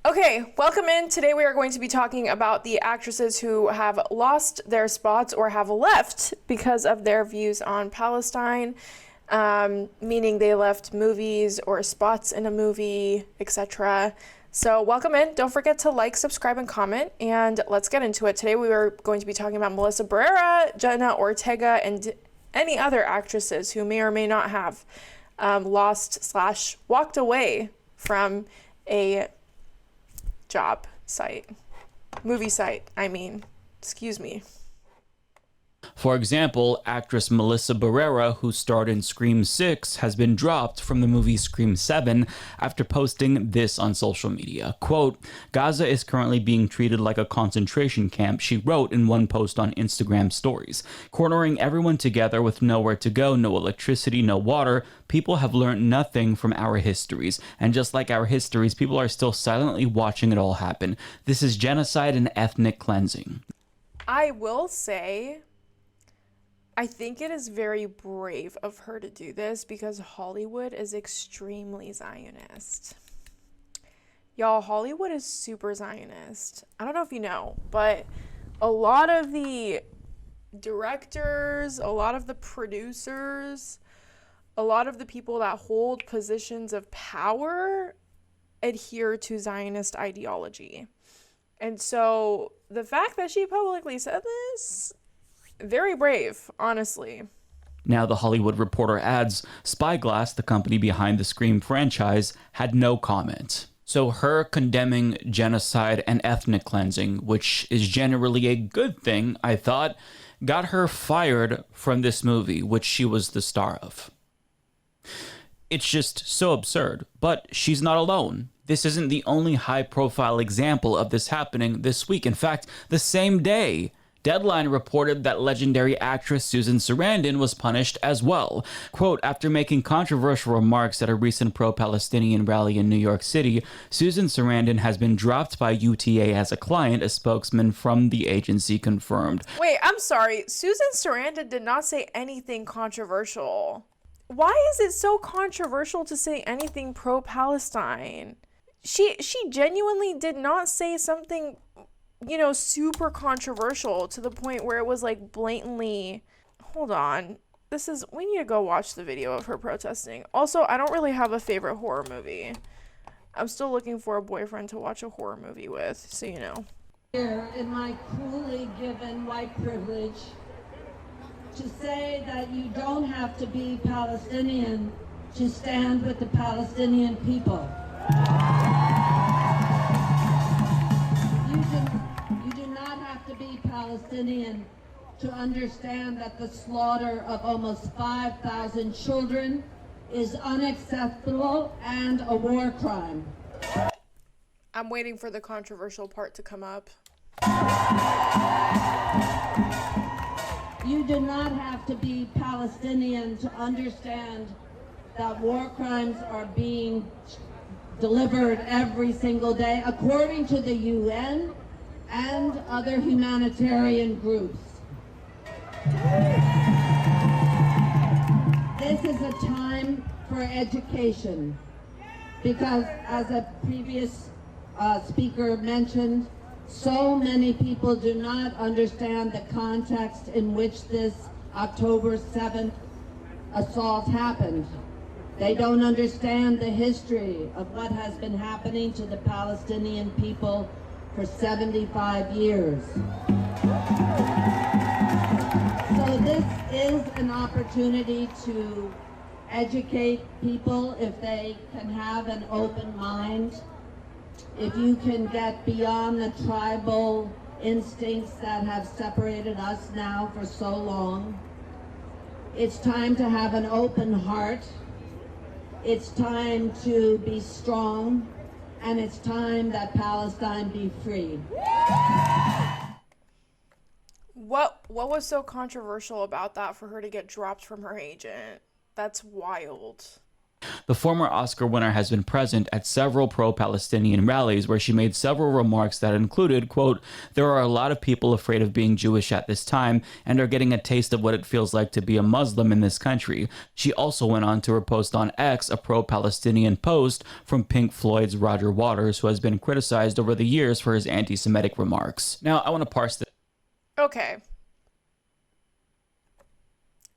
Okay, welcome in. Today we are going to be talking about the actresses who have lost their spots or have left because of their views on Palestine, meaning they left movies or spots in a movie, etc. So welcome in. Don't forget to like, subscribe, and comment, and let's get into it. Today we are going to be talking about Melissa Barrera, Jenna Ortega, and any other actresses who may or may not have lost/walked away from a movie site, excuse me. For example, actress Melissa Barrera, who starred in Scream 6, has been dropped from the movie Scream 7 after posting this on social media. Quote, "Gaza is currently being treated like a concentration camp," she wrote in one post on Instagram stories. "Cornering everyone together with nowhere to go, no electricity, no water. People have learned nothing from our histories. And just like our histories, people are still silently watching it all happen. This is genocide and ethnic cleansing." I will say, I think it is very brave of her to do this because Hollywood is extremely Zionist. Y'all, Hollywood is super Zionist. I don't know if you know, but a lot of the directors, a lot of the producers, a lot of the people that hold positions of power adhere to Zionist ideology. And so the fact that she publicly said this, very brave, honestly. Now, The Hollywood Reporter adds, Spyglass, the company behind the Scream franchise, had no comment. So her condemning genocide and ethnic cleansing, which is generally a good thing, I thought, got her fired from this movie, which she was the star of. It's just so absurd, but she's not alone. This isn't the only high-profile example of this happening this week. In fact, the same day, Deadline reported that legendary actress Susan Sarandon was punished as well. Quote, after making controversial remarks at a recent pro-Palestinian rally in New York City, Susan Sarandon has been dropped by UTA as a client, a spokesman from the agency confirmed. Wait, I'm sorry. Susan Sarandon did not say anything controversial. Why is it so controversial to say anything pro-Palestine? She genuinely did not say something, super controversial to the point where it was like blatantly, hold on, we need to go watch the video of her protesting. Also, I don't really have a favorite horror movie. I'm still looking for a boyfriend to watch a horror movie with, so you know. Here in my cruelly given white privilege to say that you don't have to be Palestinian to stand with the Palestinian people. You do not have to be Palestinian to understand that the slaughter of almost 5,000 children is unacceptable and a war crime. I'm waiting for the controversial part to come up. You do not have to be Palestinian to understand that war crimes are being delivered every single day, according to the UN and other humanitarian groups. This is a time for education because, as a previous speaker mentioned, so many people do not understand the context in which this October 7th assault happened. They don't understand the history of what has been happening to the Palestinian people for 75 years. So this is an opportunity to educate people if they can have an open mind, if you can get beyond the tribal instincts that have separated us now for so long. It's time to have an open heart. It's time to be strong, and it's time that Palestine be free. What was so controversial about that for her to get dropped from her agent? That's wild. The former Oscar winner has been present at several pro-Palestinian rallies where she made several remarks that included, quote, "There are a lot of people afraid of being Jewish at this time and are getting a taste of what it feels like to be a Muslim in this country." She also went on to repost on X a pro-Palestinian post from Pink Floyd's Roger Waters, who has been criticized over the years for his anti-Semitic remarks. Now, I want to parse this. Okay.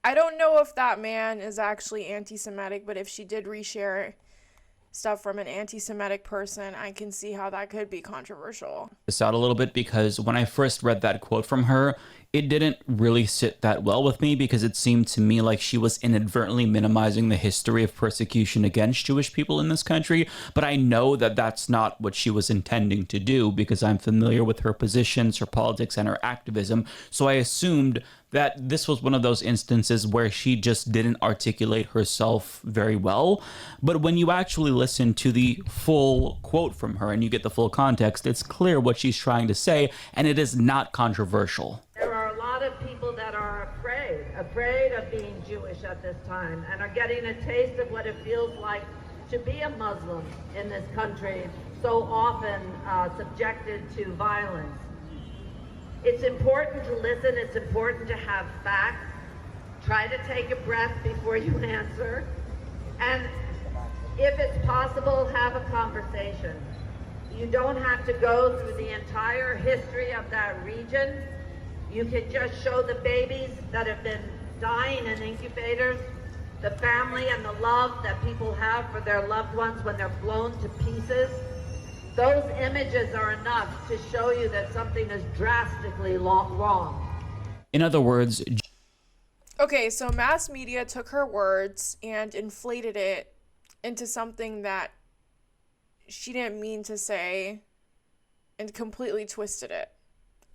I don't know if that man is actually anti-Semitic, but if she did reshare stuff from an anti-Semitic person, I can see how that could be controversial. This out a little bit because when I first read that quote from her, it didn't really sit that well with me because it seemed to me like she was inadvertently minimizing the history of persecution against Jewish people in this country. But I know that that's not what she was intending to do because I'm familiar with her positions, her politics, and her activism. So I assumed that this was one of those instances where she just didn't articulate herself very well. But when you actually listen to the full quote from her and you get the full context, it's clear what she's trying to say, and it is not controversial. There are a lot of people that are afraid of being Jewish at this time and are getting a taste of what it feels like to be a Muslim in this country, so often subjected to violence. It's important to listen, it's important to have facts. Try to take a breath before you answer. And if it's possible, have a conversation. You don't have to go through the entire history of that region. You can just show the babies that have been dying in incubators, the family and the love that people have for their loved ones when they're blown to pieces. Those images are enough to show you that something is drastically wrong. In other words, Okay, so mass media took her words and inflated it into something that she didn't mean to say and completely twisted it.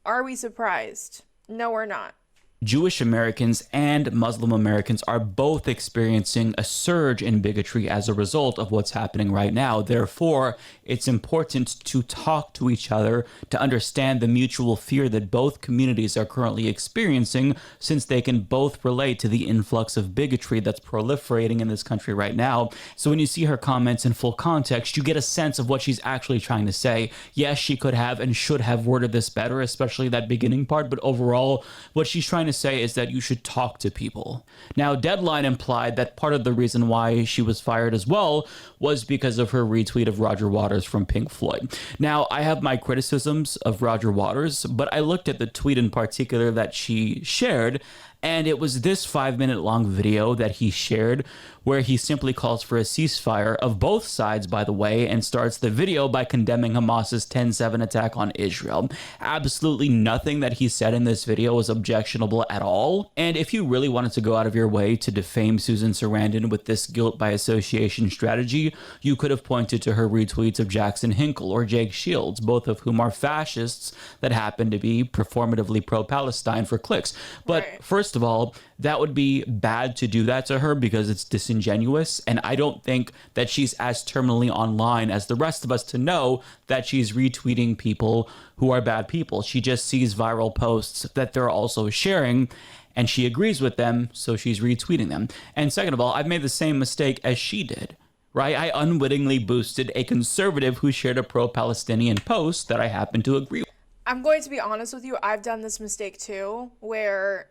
Are we surprised? No, we're not. Jewish Americans and Muslim Americans are both experiencing a surge in bigotry as a result of what's happening right now. Therefore, it's important to talk to each other to understand the mutual fear that both communities are currently experiencing, since they can both relate to the influx of bigotry that's proliferating in this country right now. So when you see her comments in full context, you get a sense of what she's actually trying to say. Yes, she could have and should have worded this better, especially that beginning part, but overall, what she's trying to say is that you should talk to people. Now, Deadline implied that part of the reason why she was fired as well was because of her retweet of Roger Waters from Pink Floyd. Now, I have my criticisms of Roger Waters, but I looked at the tweet in particular that she shared, and it was this 5-minute long video that he shared where he simply calls for a ceasefire of both sides, by the way, and starts the video by condemning Hamas's 10/7 attack on Israel. Absolutely nothing that he said in this video was objectionable at all. And if you really wanted to go out of your way to defame Susan Sarandon with this guilt by association strategy, you could have pointed to her retweets of Jackson Hinkle or Jake Shields, both of whom are fascists that happen to be performatively pro-Palestine for clicks. But Right. first of all, that would be bad to do that to her because it's disingenuous, and I don't think that she's as terminally online as the rest of us to know that she's retweeting people who are bad people. She just sees viral posts that they're also sharing, and she agrees with them, so she's retweeting them. And second of all, I've made the same mistake as she did, right? I unwittingly boosted a conservative who shared a pro-Palestinian post that I happen to agree with. I'm going to be honest with you. I've done this mistake too, where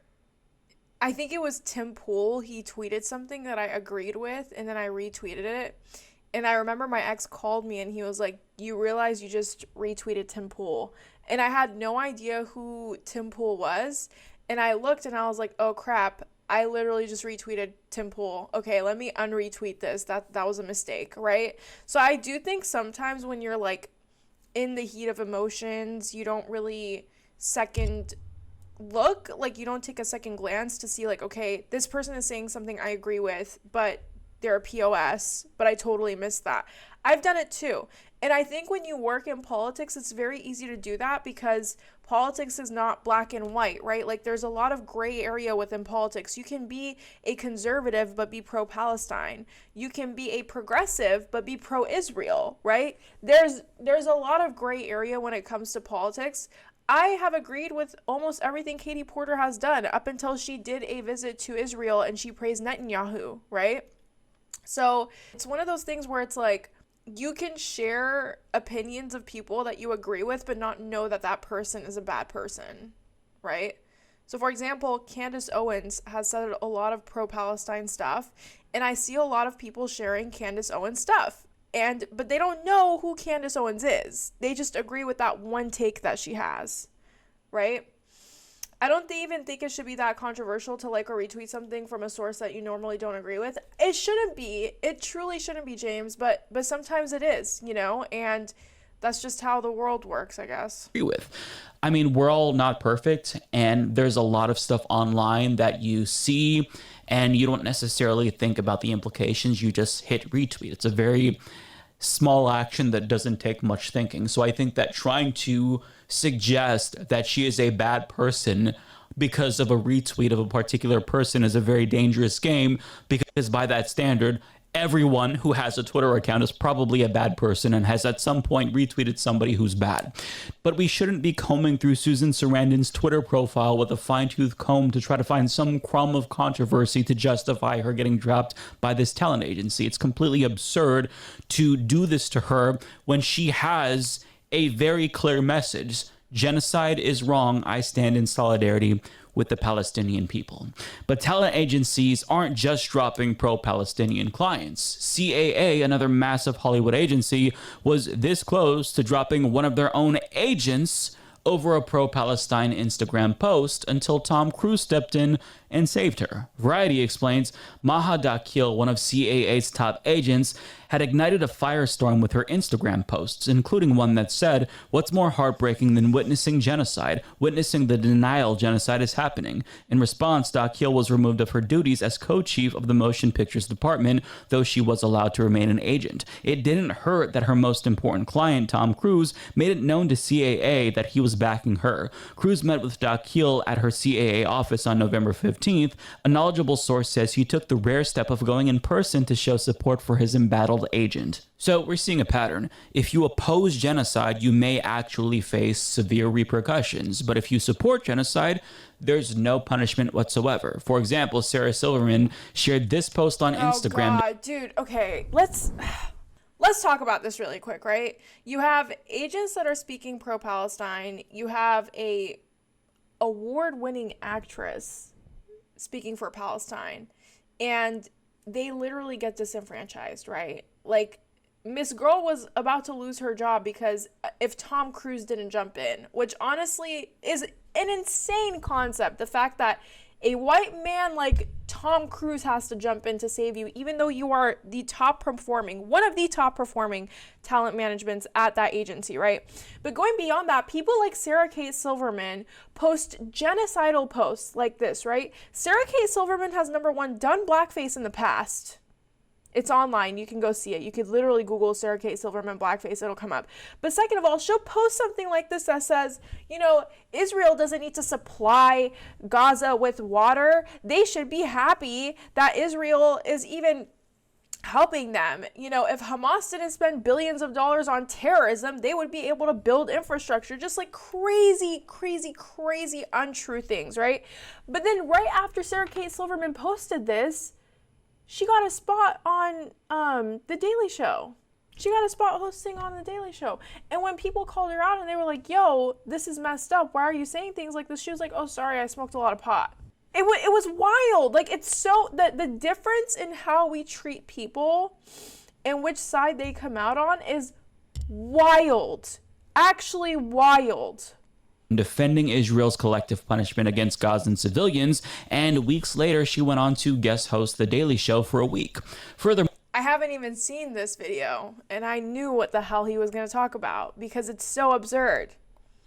I think it was Tim Pool. He tweeted something that I agreed with, and then I retweeted it. And I remember my ex called me and he was like, "You realize you just retweeted Tim Pool?" And I had no idea who Tim Pool was. And I looked and I was like, "Oh crap, I literally just retweeted Tim Pool. Okay, let me unretweet this. That was a mistake," right? So I do think sometimes when you're like in the heat of emotions, you don't really second look, like you don't take a second glance to see like, okay, this person is saying something I agree with, but they're a POS, but I totally missed that. I've done it too. And I think when you work in politics, it's very easy to do that because politics is not black and white, right? Like there's a lot of gray area within politics. You can be a conservative but be pro-Palestine. You can be a progressive but be pro-Israel, right? There's a lot of gray area when it comes to politics. I have agreed with almost everything Katie Porter has done up until she did a visit to Israel and she praised Netanyahu, right? So it's one of those things where it's like, you can share opinions of people that you agree with, but not know that that person is a bad person, right? So for example, Candace Owens has said a lot of pro-Palestine stuff, and I see a lot of people sharing Candace Owens stuff, but they don't know who Candace Owens is. They just agree with that one take that she has, right? I don't even think it should be that controversial to like or retweet something from a source that you normally don't agree with. It shouldn't be. It truly shouldn't be, James, but sometimes it is, and that's just how the world works, I guess. Agree with. I mean, we're all not perfect, and there's a lot of stuff online that you see and you don't necessarily think about the implications. You just hit retweet. It's a very small action that doesn't take much thinking. So I think that trying to suggest that she is a bad person because of a retweet of a particular person is a very dangerous game, because by that standard, everyone who has a Twitter account is probably a bad person and has at some point retweeted somebody who's bad. But we shouldn't be combing through Susan Sarandon's Twitter profile with a fine-tooth comb to try to find some crumb of controversy to justify her getting dropped by this talent agency. It's completely absurd to do this to her when she has a very clear message. Genocide is wrong. I stand in solidarity with the Palestinian people. But talent agencies aren't just dropping pro-Palestinian clients. CAA, another massive Hollywood agency, was this close to dropping one of their own agents over a pro-Palestine Instagram post until Tom Cruise stepped in and saved her. Variety explains Maha Dakhil, one of CAA's top agents, had ignited a firestorm with her Instagram posts, including one that said, "What's more heartbreaking than witnessing genocide? Witnessing the denial genocide is happening." In response, Dakhil was removed of her duties as co-chief of the motion pictures department, though she was allowed to remain an agent. It didn't hurt that her most important client, Tom Cruise, made it known to CAA that he was backing her. Cruise met with Dakhil at her CAA office on November 15th. A knowledgeable source says he took the rare step of going in person to show support for his embattled agent. So we're seeing a pattern. If you oppose genocide, you may actually face severe repercussions. But if you support genocide, there's no punishment whatsoever. For example, Sarah Silverman shared this post on Instagram. Oh God, dude. Okay, let's talk about this really quick, right? You have agents that are speaking pro-Palestine. You have a award-winning actress speaking for Palestine, and they literally get disenfranchised, right? Like, Miss Girl was about to lose her job because if Tom Cruise didn't jump in, which honestly is an insane concept. The fact that a white man like Tom Cruise has to jump in to save you, even though you are one of the top performing talent managements at that agency, right? But going beyond that, people like Sarah Kate Silverman post genocidal posts like this, right? Sarah Kate Silverman has, number one, done blackface in the past. It's online. You can go see it. You could literally Google Sarah Kate Silverman blackface. It'll come up. But second of all, she'll post something like this that says, Israel doesn't need to supply Gaza with water. They should be happy that Israel is even helping them. If Hamas didn't spend billions of dollars on terrorism, they would be able to build infrastructure. Just like crazy, crazy, crazy untrue things, right? But then right after Sarah Kate Silverman posted this, she got a spot on The Daily Show. She got a spot hosting on The Daily Show. And when people called her out and they were like, yo, this is messed up. Why are you saying things like this? She was like, oh, sorry, I smoked a lot of pot. It was wild. Like, it's so, the difference in how we treat people and which side they come out on is wild. Actually wild. Defending Israel's collective punishment against Gazan civilians, and weeks later she went on to guest host The Daily Show for a week. Furthermore, I haven't even seen this video, and I knew what the hell he was going to talk about because it's so absurd.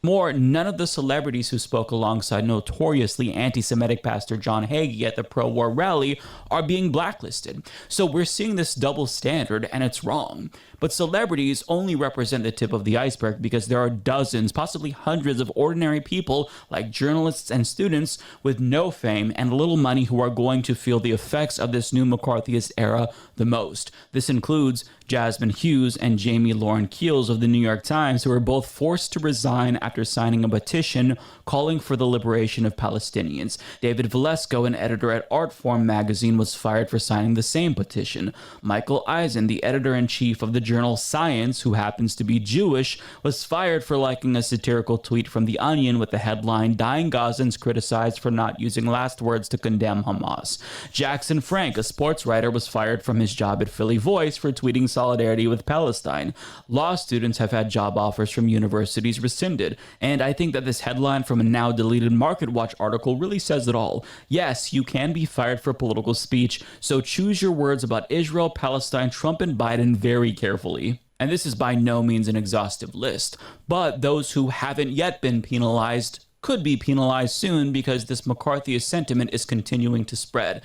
None of the celebrities who spoke alongside notoriously anti-Semitic Pastor John Hagee at the pro-war rally are being blacklisted. So we're seeing this double standard, and it's wrong. But celebrities only represent the tip of the iceberg because there are dozens, possibly hundreds of ordinary people like journalists and students with no fame and little money who are going to feel the effects of this new McCarthyist era the most. This includes Jasmine Hughes and Jamie Lauren Keels of the New York Times, who were both forced to resign after signing a petition calling for the liberation of Palestinians. David Valesco, an editor at Artform magazine, was fired for signing the same petition. Michael Eisen, the editor-in-chief of the journal Science, who happens to be Jewish, was fired for liking a satirical tweet from The Onion with the headline, "Dying Gazans criticized for not using last words to condemn Hamas." Jackson Frank, a sports writer, was fired from his job at Philly Voice for tweeting solidarity with Palestine. Law students have had job offers from universities rescinded. And I think that this headline from a now deleted MarketWatch article really says it all. Yes, you can be fired for political speech, so choose your words about Israel, Palestine, Trump, and Biden very carefully. And this is by no means an exhaustive list, but those who haven't yet been penalized could be penalized soon because this McCarthyist sentiment is continuing to spread.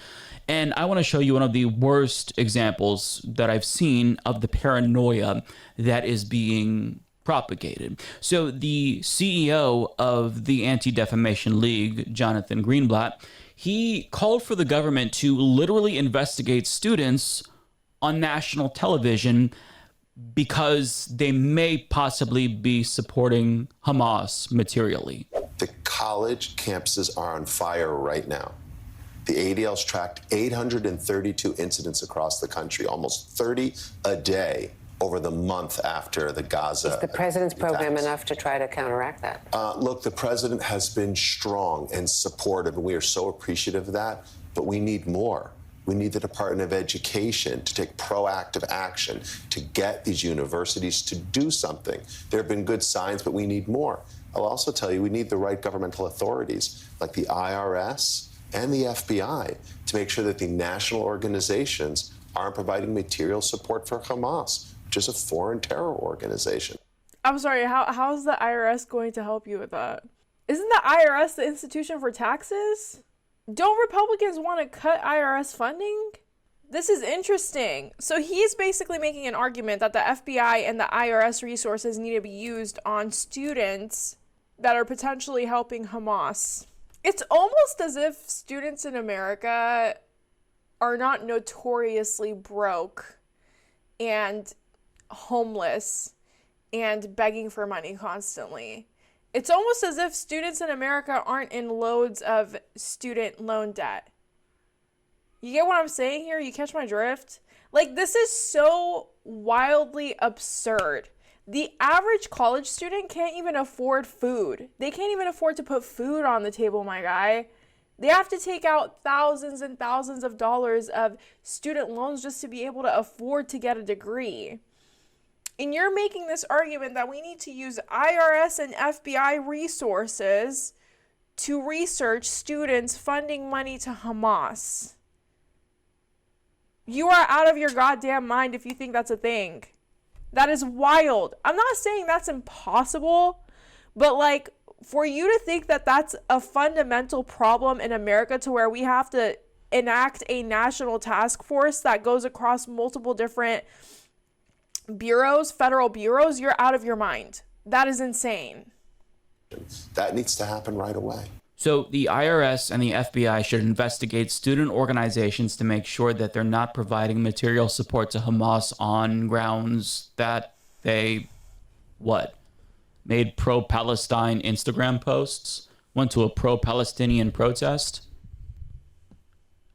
And I want to show you one of the worst examples that I've seen of the paranoia that is being propagated. So the CEO of the Anti-Defamation League, Jonathan Greenblatt, he called for the government to literally investigate students on national television because they may possibly be supporting Hamas materially. The college campuses are on fire right now. The ADL's tracked 832 incidents across the country, almost 30 a day over the month after the Gaza Is the president's program attacks. enough to try to counteract that? Look, the president has been strong and supportive, and we are so appreciative of that, but we need more. We need the Department of Education to take proactive action to get these universities to do something. There have been good signs, but we need more. I'll also tell you, we need the right governmental authorities, like the IRS and the FBI, to make sure that the national organizations aren't providing material support for Hamas, which is a foreign terror organization. I'm sorry, how is the IRS going to help you with that? Isn't the IRS the institution for taxes? Don't Republicans want to cut IRS funding? This is interesting. So he's basically making an argument that the FBI and the IRS resources need to be used on students that are potentially helping Hamas. It's almost as if students in America are not notoriously broke and homeless and begging for money constantly. It's almost as if students in America aren't in loads of student loan debt. You get what I'm saying here? You catch my drift? Like, this is so wildly absurd. The average college student can't even afford food. They can't even afford to put food on the table, my guy. They have to take out thousands and thousands of dollars of student loans just to be able to afford to get a degree. And you're making this argument that we need to use IRS and FBI resources to research students funding money to Hamas. You are out of your goddamn mind if you think that's a thing. That is wild. I'm not saying that's impossible, but like, for you to think that that's a fundamental problem in America to where we have to enact a national task force that goes across multiple different bureaus, federal bureaus, you're out of your mind. That is insane. That needs to happen right away. So the IRS and the FBI should investigate student organizations to make sure that they're not providing material support to Hamas on grounds that they, made pro-Palestine Instagram posts, went to a pro-Palestinian protest.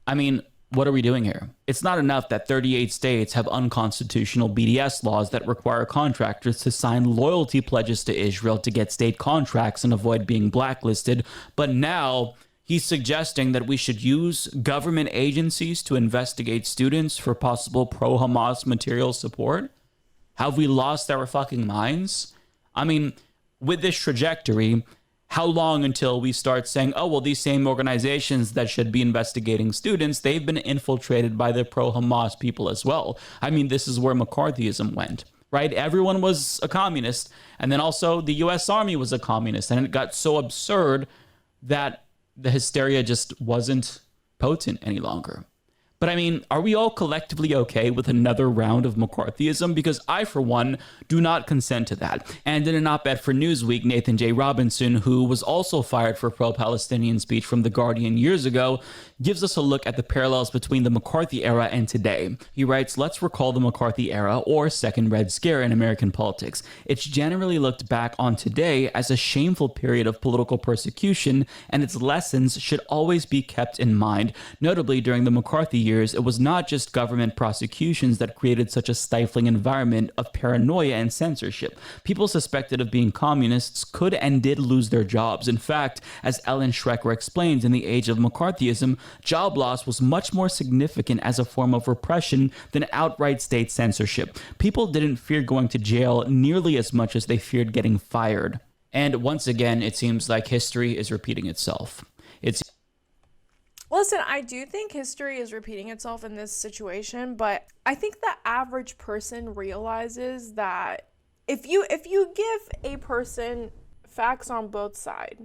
I mean, what are we doing here? It's not enough that 38 states have unconstitutional BDS laws that require contractors to sign loyalty pledges to Israel to get state contracts and avoid being blacklisted, but now he's suggesting that we should use government agencies to investigate students for possible pro-Hamas material support? Have we lost our fucking minds? I mean, with this trajectory, how long until we start saying, oh, well, these same organizations that should be investigating students, they've been infiltrated by the pro-Hamas people as well. I mean, this is where McCarthyism went, right? Everyone was a communist. And then also the U.S. Army was a communist. And it got so absurd that the hysteria just wasn't potent any longer. But I mean, are we all collectively okay with another round of McCarthyism? Because I, for one, do not consent to that. And in an op-ed for Newsweek, Nathan J. Robinson, who was also fired for pro-Palestinian speech from The Guardian years ago, gives us a look at the parallels between the McCarthy era and today. He writes, let's recall the McCarthy era, or Second Red Scare in American politics. It's generally looked back on today as a shameful period of political persecution, and its lessons should always be kept in mind. Notably, during the McCarthy years, it was not just government prosecutions that created such a stifling environment of paranoia and censorship. People suspected of being communists could and did lose their jobs. In fact, as Ellen Schrecker explains in The Age of McCarthyism, job loss was much more significant as a form of repression than outright state censorship. People didn't fear going to jail nearly as much as they feared getting fired. And once again, it seems like history is repeating itself. Listen, I do think history is repeating itself in this situation, but I think the average person realizes that if you give a person facts on both sides,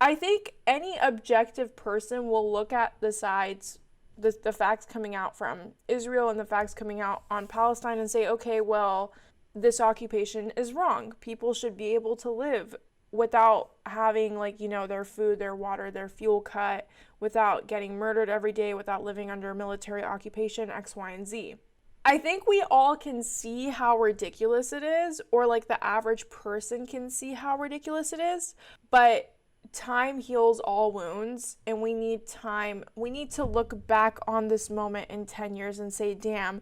I think any objective person will look at the sides, the facts coming out from Israel and the facts coming out on Palestine and say, okay, well, this occupation is wrong. People should be able to live without having, like, you know, their food, their water, their fuel cut, without getting murdered every day, without living under military occupation, X, Y, and Z. I think we all can see how ridiculous it is, or like the average person can see how ridiculous it is, but time heals all wounds, and we need time. We need to look back on this moment in 10 years and say, damn,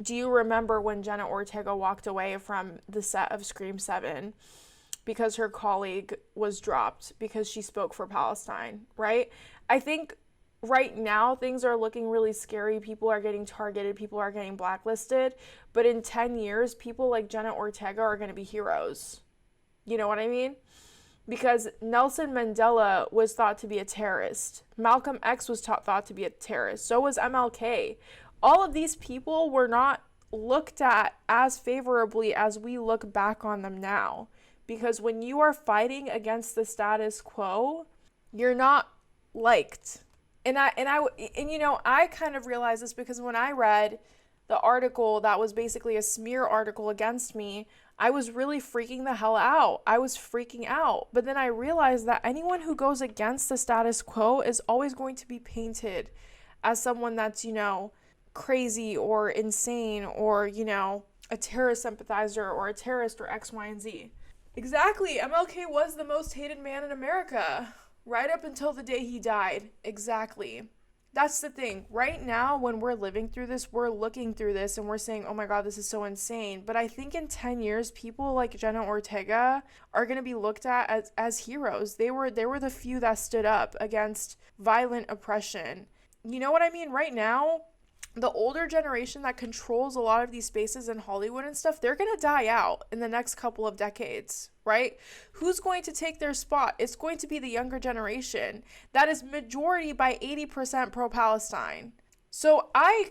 do you remember when Jenna Ortega walked away from the set of Scream 7 because her colleague was dropped because she spoke for Palestine, right? I think right now things are looking really scary. People are getting targeted. People are getting blacklisted. But in 10 years, people like Jenna Ortega are going to be heroes. You know what I mean? Because Nelson Mandela was thought to be a terrorist. Malcolm X was thought to be a terrorist. So was MLK. All of these people were not looked at as favorably as we look back on them now. Because when you are fighting against the status quo, you're not liked. And you know, I kind of realized this because when I read the article that was basically a smear article against me, I was really freaking the hell out. I was freaking out. But then I realized that anyone who goes against the status quo is always going to be painted as someone that's, you know, crazy or insane or, you know, a terrorist sympathizer or a terrorist or X, Y, and Z. Exactly. MLK was the most hated man in America right up until the day he died. Exactly. That's the thing. Right now, when we're living through this, we're looking through this and we're saying, oh my God, this is so insane. But I think in 10 years, people like Jenna Ortega are going to be looked at as heroes. They were the few that stood up against violent oppression. You know what I mean? Right now, the older generation that controls a lot of these spaces in Hollywood and stuff, they're going to die out in the next couple of decades, right? Who's going to take their spot? It's going to be the younger generation that is majority by 80% pro-Palestine. So I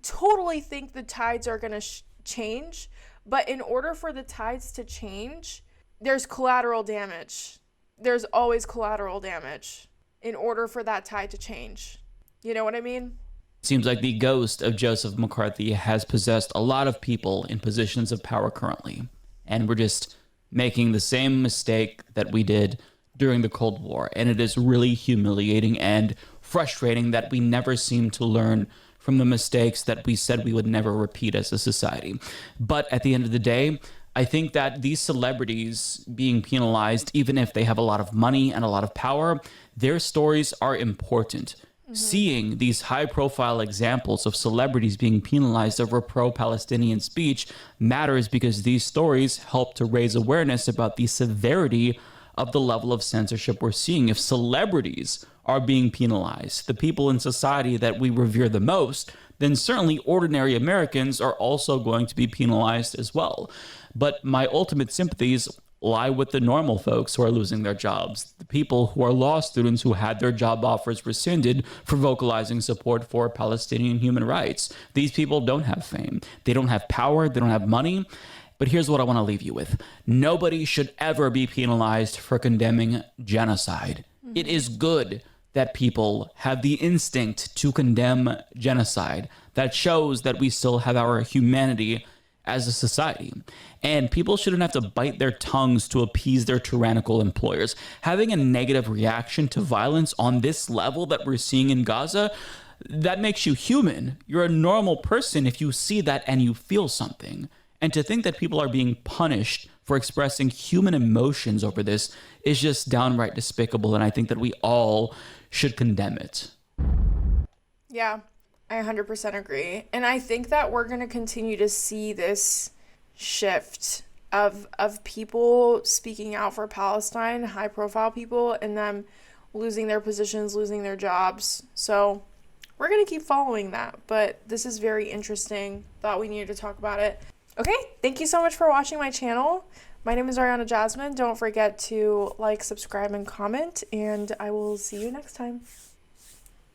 totally think the tides are going to change, but in order for the tides to change, there's collateral damage. There's always collateral damage in order for that tide to change. You know what I mean? Seems like the ghost of Joseph McCarthy has possessed a lot of people in positions of power currently. And we're just making the same mistake that we did during the Cold War. And it is really humiliating and frustrating that we never seem to learn from the mistakes that we said we would never repeat as a society. But at the end of the day, I think that these celebrities being penalized, even if they have a lot of money and a lot of power, their stories are important. Seeing these high-profile examples of celebrities being penalized over pro-Palestinian speech matters because these stories help to raise awareness about the severity of the level of censorship we're seeing. If celebrities are being penalized, the people in society that we revere the most, then certainly ordinary Americans are also going to be penalized as well. But my ultimate sympathies lie with the normal folks who are losing their jobs, the people who are law students who had their job offers rescinded for vocalizing support for Palestinian human rights. These people don't have fame. They don't have power. They don't have money. But here's what I want to leave you with. Nobody should ever be penalized for condemning genocide. It is good that people have the instinct to condemn genocide. That shows that we still have our humanity as a society. And people shouldn't have to bite their tongues to appease their tyrannical employers. Having a negative reaction to violence on this level that we're seeing in Gaza, that makes you human. You're a normal person if you see that and you feel something. And to think that people are being punished for expressing human emotions over this is just downright despicable. And I think that we all should condemn it. Yeah, I 100% agree. And I think that we're going to continue to see this shift of people speaking out for Palestine, high profile people, and them losing their positions, losing their jobs. So we're going to keep following that. But this is very interesting. Thought we needed to talk about it. Okay, thank you so much for watching my channel. My name is Ariana Jasmine. Don't forget to like, subscribe, and comment, and I will see you next time.